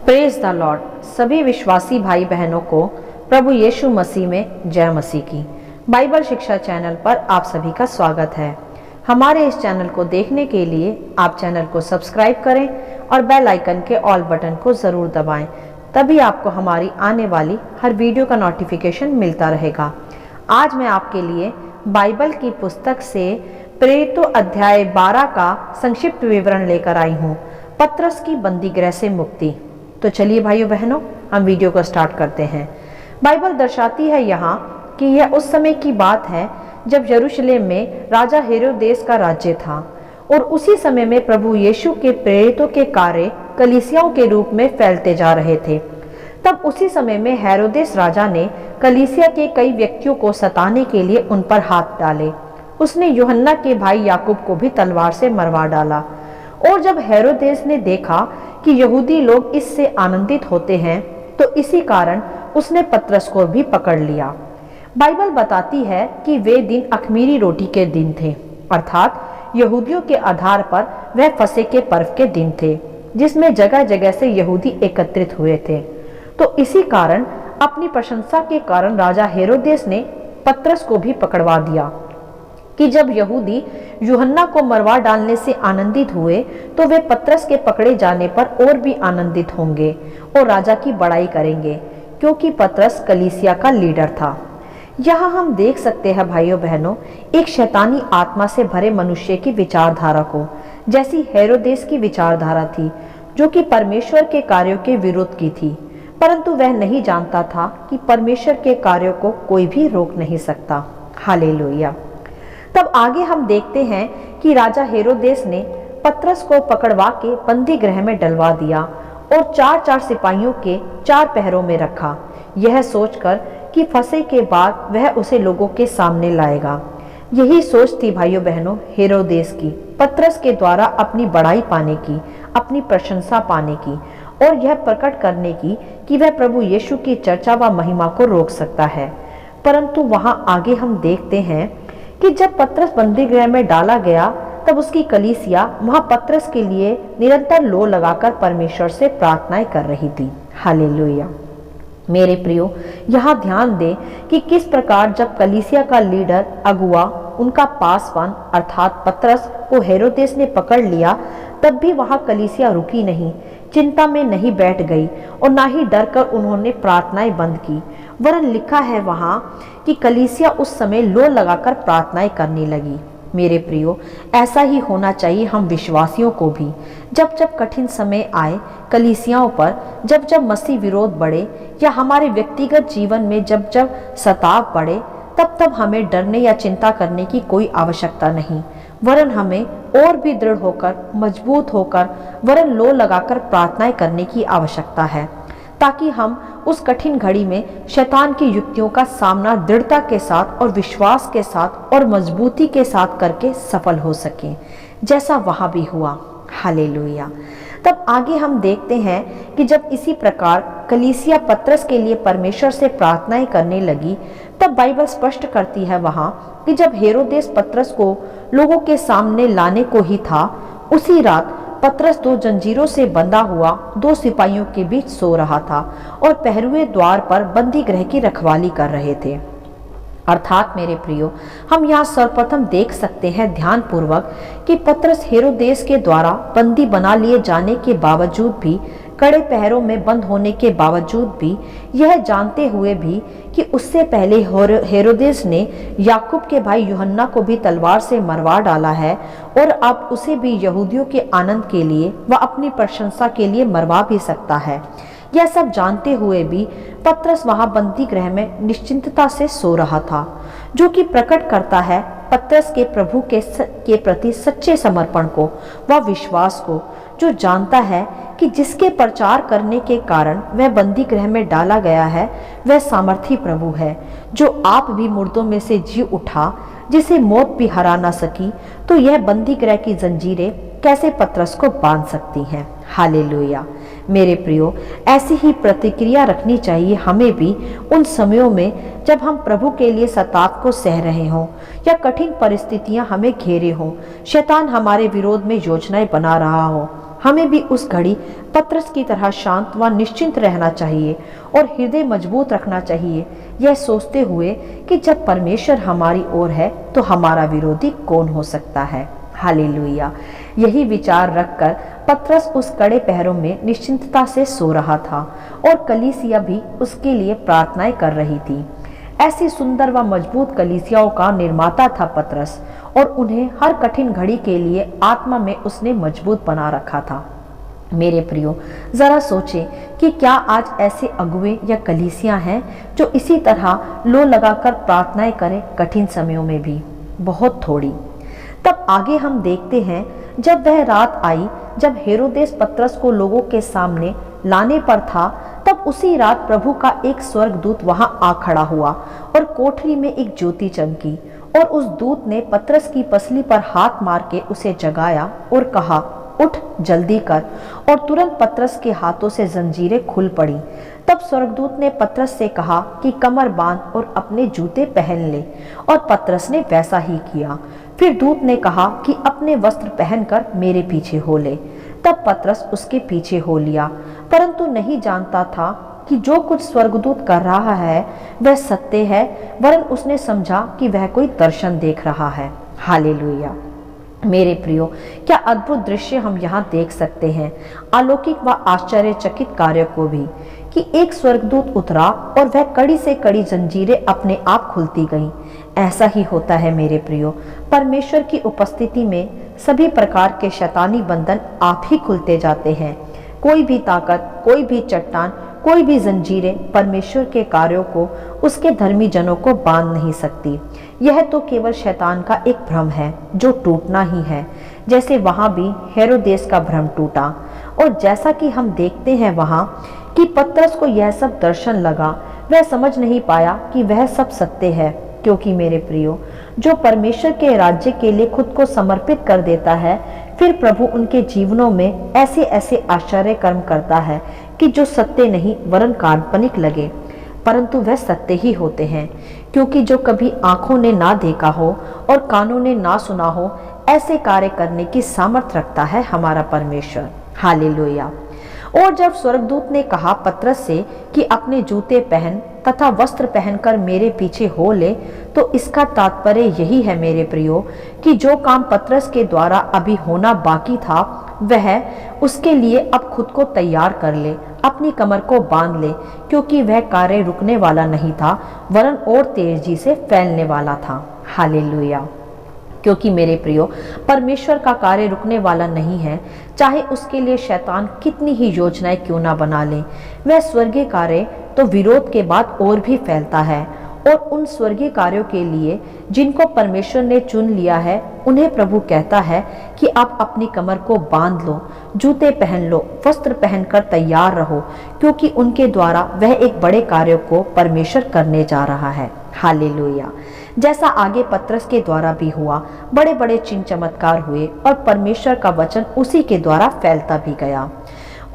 Praise the Lord. सभी विश्वासी भाई बहनों को प्रभु यीशु मसीह में जय मसीह की। बाइबल शिक्षा चैनल पर आप सभी का स्वागत है। हमारे इस चैनल को देखने के लिए आप चैनल को सब्सक्राइब करें और बेल आइकन के ऑल बटन को ज़रूर दबाएं, तभी आपको हमारी आने वाली हर वीडियो का नोटिफिकेशन मिलता रहेगा। आज मैं आपके लिए बाइबल की पुस्तक से प्रेरितों अध्याय 12 का संक्षिप्त विवरण लेकर आई हूँ, पतरस की बंदीगृह से मुक्ति। तो चलिए भाइयों बहनों, हम वीडियो को स्टार्ट करते हैं। बाइबल दर्शाती है यहाँ कि यह उस समय की बात है जब यरूशलेम में राजा हेरोदेस का राज्य था और उसी समय में प्रभु यीशु के प्रेरितों के कार्य कलीसियाओं के रूप में फैलते जा रहे थे। तब उसी समय में हेरोदेस राजा ने कलीसिया के कई व्यक्तियों को सताने के लिए उन पर हाथ डाले। उसने यूहन्ना के भाई याकूब को भी तलवार से मरवा डाला। और जब हेरोदेस ने देखा कि यहूदी लोग इससे आनंदित होते हैं, तो इसी कारण उसने पतरस को भी पकड़ लिया। बाइबल बताती है कि वे दिन अख़मीरी रोटी के दिन थे, अर्थात यहूदियों के आधार पर वह फसह के पर्व के दिन थे, जिसमें जगह जगह से यहूदी एकत्रित हुए थे। तो इसी कारण अपनी प्रशंसा के कारण राजा हेरोदेस ने पतरस को भी पकड़वा दिया कि जब यहूदी यूहन्ना को मरवा डालने से आनंदित हुए, तो वे पतरस के पकड़े जाने पर और भी आनंदित होंगे और राजा की बड़ाई करेंगे, क्योंकि पतरस कलीसिया का लीडर था। यहाँ हम देख सकते हैं भाइयों बहनों, एक शैतानी आत्मा से भरे मनुष्य की विचारधारा को, जैसी हेरोदेस की विचारधारा थी, जो कि परमेश्वर के कार्यों के विरुद्ध की थी। परंतु वह नहीं जानता था कि परमेश्वर के कार्यों को कोई भी रोक नहीं सकता। हालेलुया। तब आगे हम देखते हैं कि राजा हेरोदेस ने पतरस को पकड़वा के बंदी गृह में डलवा दिया और 4-4 सिपाहियों के 4 पहरों में रखा, यह सोचकर कि फसह के बाद वह उसे लोगों के सामने लाएगा। यही सोच थी भाइयों बहनों हेरोदेस की, पतरस के द्वारा अपनी बड़ाई पाने की, अपनी प्रशंसा पाने की और यह प्रकट करने की कि वह प्रभु यीशु की चर्चा व महिमा को रोक सकता है। परंतु वहां आगे हम देखते हैं कि जब पतरस बंदी गृह में डाला गया, तब उसकी कलीसिया वहां पतरस के लिए निरंतर लो लगाकर परमेश्वर से प्रार्थनाएं कर रही थी। हालेलुया। मेरे प्रियो, यहाँ ध्यान दें कि किस प्रकार जब कलीसिया का लीडर अगुआ, उनका पासवान अर्थात पतरस को हेरोदेस ने पकड़ लिया, तब भी वहां कलीसिया रुकी नहीं, चिंता में नहीं बैठ गई और ना ही डर कर उन्होंने प्रार्थनाएं बंद की। वरन लिखा है वहां कि कलीसिया उस समय लो लगाकर प्रार्थनाएं करने लगी। मेरे प्रियो, ऐसा ही होना चाहिए हम विश्वासियों को भी। जब जब कठिन समय आए कलीसियाओं पर, जब जब मसीह विरोध बढ़े या हमारे व्यक्तिगत जीवन में जब जब सताव बढ़े, तब तब हमें डरने या चिंता करने की कोई आवश्यकता नहीं, वरन हमें और भी दृढ़ होकर, मजबूत होकर, वरन लो लगाकर प्रार्थनाएं करने की आवश्यकता है, ताकि हम उस कठिन घड़ी में शैतान की युक्तियों का सामना दृढ़ता के साथ और विश्वास के साथ और मजबूती के साथ करके सफल हो सकें, जैसा वहां भी हुआ। हालेलुया। तब आगे हम देखते हैं कि जब इसी प्रकार कलीसिया पतरस के लिए परमेश्वर से प्रार्थनाएं करने लगी, तब बाइबल स्पष्ट करती है वहां कि जब हेरोदेस पतरस को लोगों के सामने लाने को ही था, उसी रात पतरस 2 जंजीरों से बंधा हुआ 2 सिपाहियों के बीच सो रहा था और पहरुए द्वार पर बंदी गृह की रखवाली कर रहे थे। अर्थात मेरे प्रियो, हम यहाँ सर्वप्रथम देख सकते हैं ध्यान पूर्वक कि पतरस हेरोदेस के द्वारा बंदी बना लिए जाने के बावजूद भी, कड़े पहरों में बंद होने के बावजूद भी, यह जानते हुए भी कि उससे पहले हेरोदेस ने याकूब के भाई यूहन्ना को भी तलवार से मरवा डाला है और अब उसे भी यहूदियों के आनंद के लिए व अपनी प्रशंसा के लिए मरवा भी सकता है, यह सब जानते हुए भी पतरस वहां बंदी गृह में निश्चिंतता से सो रहा था, जो कि प्रकट करता है पतरस के प्रभु के प्रति सच्चे समर्पण को व विश्वास को, जो जानता है कि जिसके प्रचार करने के कारण वह बंदी गृह में डाला गया है, वह सामर्थी प्रभु है, जो आप भी मुर्दों में से जी उठा, जिसे मौत भी हरा ना सकी, तो यह बंदी गृह की जंजीरें कैसे पतरस को बांध सकती हैं। हालेलुया। मेरे प्रियो, ऐसी ही प्रतिक्रिया रखनी चाहिए हमें भी उन समयों में जब हम प्रभु के लिए सताव को सह रहे हों या कठिन परिस्थितियां हमें घेरे हों, शैतान हमारे विरोध में योजनाएं बना रहा हो, हमें भी उस घड़ी पतरस की तरह शांत व निश्चिंत रहना चाहिए और हृदय मजबूत रखना चाहिए, यह सोचते हुए कि जब परमेश्वर हमारी ओर है तो हमारा विरोधी कौन हो सकता है। हालेलुया। यही विचार रखकर पतरस उस कड़े पहरों में निश्चिंतता से सो रहा था और कलीसिया भी उसके लिए प्रार्थनाएं कर रही थी। ऐसी सुंदर व मजबूत कलीसियाओं का निर्माता था पतरस, और उन्हें हर कठिन घड़ी के लिए आत्मा में उसने मजबूत बना रखा था। मेरे प्रियो, जरा सोचें कि क्या आज ऐसे अगुवे या कलीसियां हैं जो इसी तरह लो लगाकर प्रार्थनाएं करें कठिन समयों में भी? बहुत थोड़ी। तब आगे हम देखते हैं, जब वह रात आई जब हेरोदेस पतरस को लोगों के सामने लाने पर था, तब उसी रात प्रभु का एक स्वर्गदूत वहां आ खड़ा हुआ और कोठरी में एक ज्योति चमकी, और उस दूत ने पतरस की पसली पर हाथ मार के उसे जगाया और कहा, उठ जल्दी कर। और तुरंत पतरस के हाथों से जंजीरें खुल पड़ी। तब स्वर्गदूत ने पतरस से कहा कि कमर बांध और अपने जूते पहन ले, और पतरस ने वैसा ही किया। फिर दूत ने कहा कि अपने वस्त्र पहनकर मेरे पीछे हो ले। तब पतरस उसके पीछे हो लिया, परंतु नहीं जानता था कि जो कुछ स्वर्गदूत कर रहा है वह सत्य है, वरन उसने समझा कि वह कोई दर्शन देख रहा है। हालेलुया। मेरे प्रियो, क्या अद्भुत दृश्य हम यहाँ देख सकते हैं, अलौकिक व आश्चर्यचकित कार्य को भी, कि एक स्वर्गदूत उतरा और वह कड़ी से कड़ी जंजीरें अपने आप खुलती गईं। ऐसा ही होता है मेरे प्रियो, परमेश्वर की उपस्थिति में सभी प्रकार के शैतानी बंधन आप ही खुलते जाते हैं। कोई भी ताकत, कोई भी चट्टान, कोई भी जंजीरें परमेश्वर के कार्यों को, उसके धर्मी जनों को बांध नहीं सकती। यह तो केवल शैतान का एक भ्रम है जो टूटना ही है, जैसे वहां भी हेरोदेस का भ्रम टूटा। और जैसा कि हम देखते हैं वहां कि पतरस को यह सब दर्शन लगा, वह समझ नहीं पाया कि वह सब सत्य है, क्योंकि मेरे प्रियो, जो परमेश्वर के राज्य के लिए खुद को समर्पित कर देता है, फिर प्रभु उनके जीवनों में ऐसे ऐसे आश्चर्य कर्म करता है कि जो सत्य नहीं वरन काल्पनिक लगे, परंतु वह सत्य ही होते हैं, क्योंकि जो कभी आंखों ने ना देखा हो और कानों ने ना सुना हो, ऐसे कार्य करने की सामर्थ्य रखता है हमारा परमेश्वर। हालेलुया। और जब स्वर्गदूत ने कहा पतरस से कि अपने जूते पहन तथा वस्त्र पहनकर मेरे पीछे हो ले, तो इसका तात्पर्य यही है मेरे प्रियो, कि जो काम पतरस के द्वारा अभी होना बाकी था, वह उसके लिए अब खुद को तैयार कर ले, अपनी कमर को बांध ले, क्योंकि वह कार्य रुकने वाला नहीं था, वरन और तेजी से फैलने वाला था। हालेलुया। क्योंकि मेरे प्रियो, परमेश्वर का कार्य रुकने वाला नहीं है, चाहे उसके लिए शैतान कितनी ही योजनाएं क्यों ना बना ले। वह स्वर्गीय कार्य तो विरोध के बाद और भी फैलता है, और उन स्वर्गीय कार्यों के लिए जिनको परमेश्वर ने चुन लिया है, उन्हें प्रभु कहता है कि आप अपनी कमर को बांध लो, जूते पहन लो, वस्त्र पहनकर तैयार रहो, क्योंकि उनके द्वारा वह एक बड़े कार्य को परमेश्वर करने जा रहा है। हालेलुया। जैसा आगे पतरस के द्वारा भी हुआ, बड़े बड़े चिन्ह चमत्कार हुए और परमेश्वर का वचन उसी के द्वारा फैलता भी गया।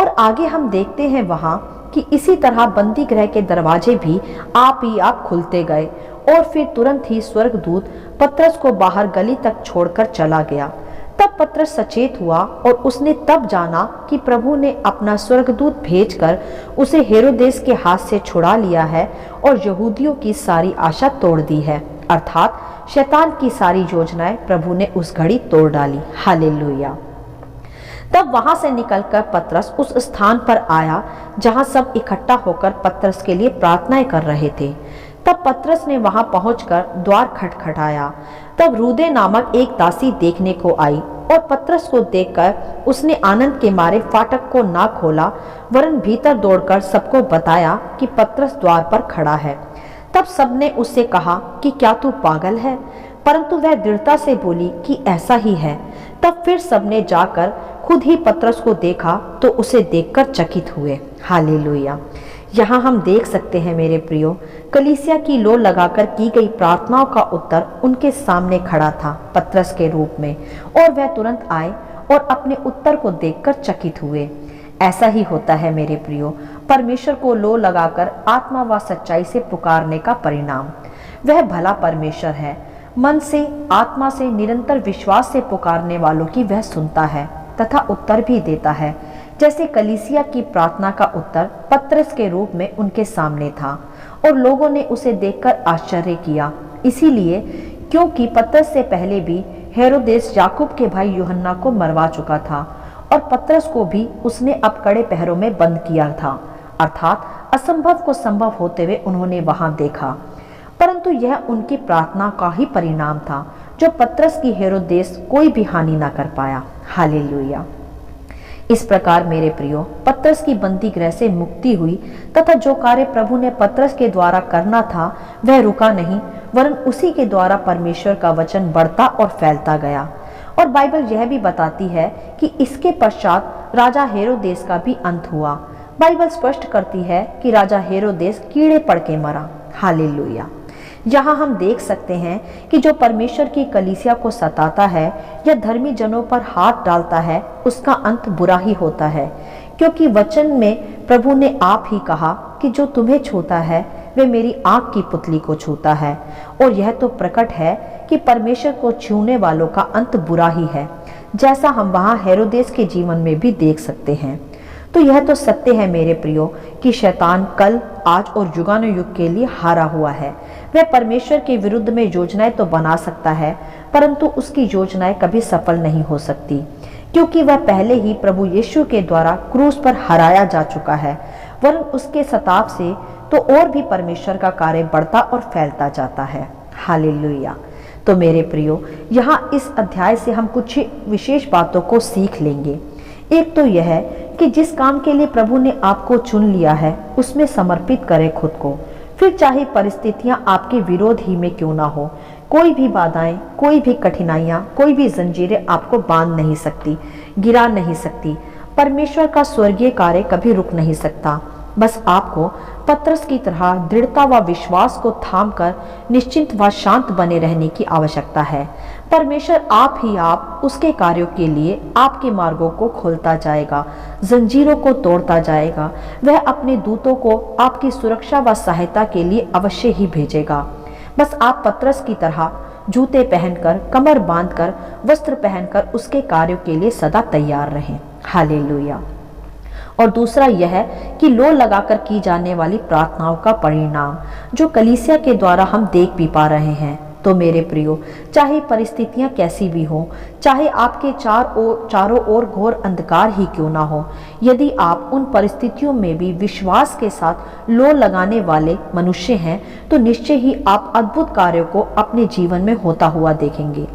और आगे हम देखते हैं वहां कि इसी तरह बंदी गृह के दरवाजे भी आप ही आप खुलते गए, और फिर तुरंत ही स्वर्गदूत पतरस को बाहर गली तक छोड़कर चला गया। तब पतरस सचेत हुआ और उसने तब जाना कि प्रभु ने अपना स्वर्गदूत भेजकर उसे हेरोदेस के हाथ से छुड़ा लिया है और यहूदियों की सारी आशा तोड़ दी है, अर्थात शैतान की सारी योजनाएं प्रभु ने उस घड़ी तोड़ डाली। हालेलुया। तब वहां से निकलकर पतरस उस स्थान पर आया जहां सब इकट्ठा होकर पतरस के लिए प्रार्थनाएं कर रहे थे। तब पतरस ने वहां पहुंचकर द्वार खटखटाया। तब रूदे नामक एक दासी देखने को आई, और पतरस को देखकर उसने आनंद के मारे फाटक को ना खोला, वरन भीतर दौड़कर सबको बताया कि पतरस द्वार पर खड़ा है। तब सबने उससे कहा कि क्या तू पागल है? परंतु वह दृढ़ता से बोली कि ऐसा ही है। तब फिर सबने जाकर खुद ही पतरस को देखा तो उसे देखकर चकित हुए। हालेलुया। यहाँ हम देख सकते हैं मेरे प्रियो, कलीसिया की लो लगाकर की गई प्रार्थनाओं का उत्तर उनके सामने खड़ा था पतरस के रूप में, और वह तुरंत आए और अपने उत्तर को देखकर चकित हुए। ऐसा ही होता है मेरे प्रियो, परमेश्वर को लो लगाकर आत्मा व सच्चाई से पुकारने का परिणाम। वह भला परमेश्वर है। मन से, आत्मा से, निरंतर विश्वास से पुकारने वालों की वह सुनता है तथा उत्तर भी देता है, जैसे कलीसिया की प्रार्थना का उत्तर पतरस के रूप में उनके सामने था और लोगों ने उसे देखकर आश्चर्य किया। इसीलिए क्योंकि पतरस से पहले भी हेरोदेस याकूब के भाई यूहन्ना को मरवा चुका था और पतरस को भी उसने अब कड़े पहरों में बंद किया था, अर्थात असंभव को संभव होते हुए उन्होंने वहां देखा। परंतु यह उनकी प्रार्थना का ही परिणाम था जो पतरस की हेरोदेस कोई भी हानि ना कर पाया। हालेलुया। इस प्रकार मेरे प्रियो, पतरस की बंदी गृह से मुक्ति हुई तथा जो कार्य प्रभु ने पतरस के द्वारा करना था वह रुका नहीं, वरन उसी के द्वारा परमेश्वर का वचन बढ़ता और फैलता गया। और बाइबल यह भी बताती है कि इसके पश्चात राजा हेरोदेस का भी अंत हुआ। बाइबल स्पष्ट करती है कि राजा हेरोदेस कीड़े पड़ के मरा। हालेलुया। यहाँ हम देख सकते हैं कि जो परमेश्वर की कलीसिया को सताता है या धर्मी जनों पर हाथ डालता है उसका अंत बुरा ही होता है, क्योंकि वचन में प्रभु ने आप ही कहा कि जो तुम्हें छूता है वे मेरी आंख की पुतली को छूता है। और यह तो प्रकट है कि परमेश्वर को छूने वालों का अंत बुरा ही है, जैसा हम वहाँ हेरोदेस के जीवन में भी देख सकते हैं। तो यह तो सत्य है मेरे प्रियो कि शैतान कल, आज और युगानुयुग के लिए हारा हुआ है। वह परमेश्वर के विरुद्ध में योजनाएं तो बना सकता है, परंतु उसकी योजनाएं कभी सफल नहीं हो सकती, क्योंकि वह पहले ही प्रभु यीशु के द्वारा क्रूस पर हराया जा चुका है। वरन उसके सताव से तो और भी परमेश्वर का कार्य बढ़ता और फैलता जाता है। हालेलुया। तो मेरे प्रियो, यहाँ इस अध्याय से हम कुछ विशेष बातों को सीख लेंगे। एक तो यह है कि जिस काम के लिए प्रभु ने आपको चुन लिया है उसमें समर्पित करें खुद को, फिर चाहे परिस्थितियां आपके विरोध ही में क्यों ना हो। कोई भी बाधाएं, कोई भी कठिनाइयां, कोई भी जंजीरें आपको बांध नहीं सकती, गिरा नहीं सकती। परमेश्वर का स्वर्गीय कार्य कभी रुक नहीं सकता। बस आपको पतरस की तरह दृढ़ता व विश्वास को थामकर निश्चिंत व शांत बने रहने की आवश्यकता है। परमेश्वर आप उसके कार्यों के लिए आपके मार्गों को खोलता जाएगा, जंजीरों को तोड़ता जाएगा। वह अपने दूतों को आपकी सुरक्षा व सहायता के लिए अवश्य ही भेजेगा। बस आप पतरस की तरह जूते पहनकर, कमर बांधकर, वस्त्र पहनकर उसके कार्यों के लिए सदा तैयार रहें। हालेलुया। और दूसरा यह है कि लो लगाकर की जाने वाली प्रार्थनाओं का परिणाम जो कलीसिया के द्वारा हम देख भी पा रहे हैं। तो मेरे प्रियो, चाहे परिस्थितियां कैसी भी हो, चाहे आपके चारों ओर घोर अंधकार ही क्यों ना हो, यदि आप उन परिस्थितियों में भी विश्वास के साथ लो लगाने वाले मनुष्य हैं तो निश्चय ही आप अद्भुत कार्यों को अपने जीवन में होता हुआ देखेंगे।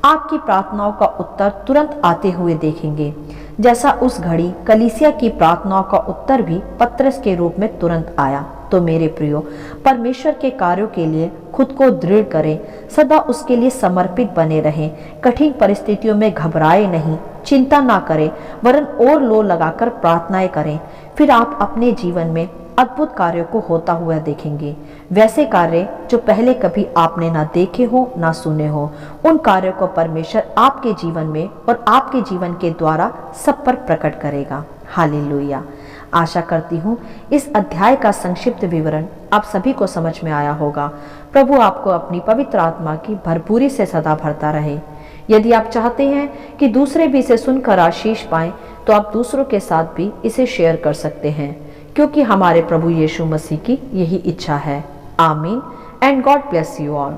आपकी प्रार्थनाओं का उत्तर तुरंत आते हुए देखेंगे, जैसा उस घड़ी कलीसिया की प्रार्थनाओं का उत्तर भी पतरस के रूप में तुरंत आया। तो मेरे प्रियो, परमेश्वर के कार्यों के लिए खुद को दृढ़ करें, सदा उसके लिए समर्पित बने रहें। कठिन परिस्थितियों में घबराए नहीं, चिंता ना करें, वरन और लो लगाकर प्रार्थनाएं करें। फिर आप अपने जीवन में अद्भुत कार्यों को होता हुआ देखेंगे, वैसे कार्य जो पहले कभी आपने ना देखे हो ना सुने हो। उन कार्यों को परमेश्वर आपके जीवन में और आपके जीवन के द्वारा सब पर प्रकट करेगा। हालेलुया। आशा करती हूँ इस अध्याय का संक्षिप्त विवरण आप सभी को समझ में आया होगा। प्रभु आपको अपनी पवित्र आत्मा की भरपूरी से सदा भरता रहे। यदि आप चाहते हैं कि दूसरे भी इसे सुनकर आशीष पाएं, तो आप दूसरों के साथ भी इसे शेयर कर सकते हैं, क्योंकि हमारे प्रभु यीशु मसीह की यही इच्छा है। आमीन and God bless you all.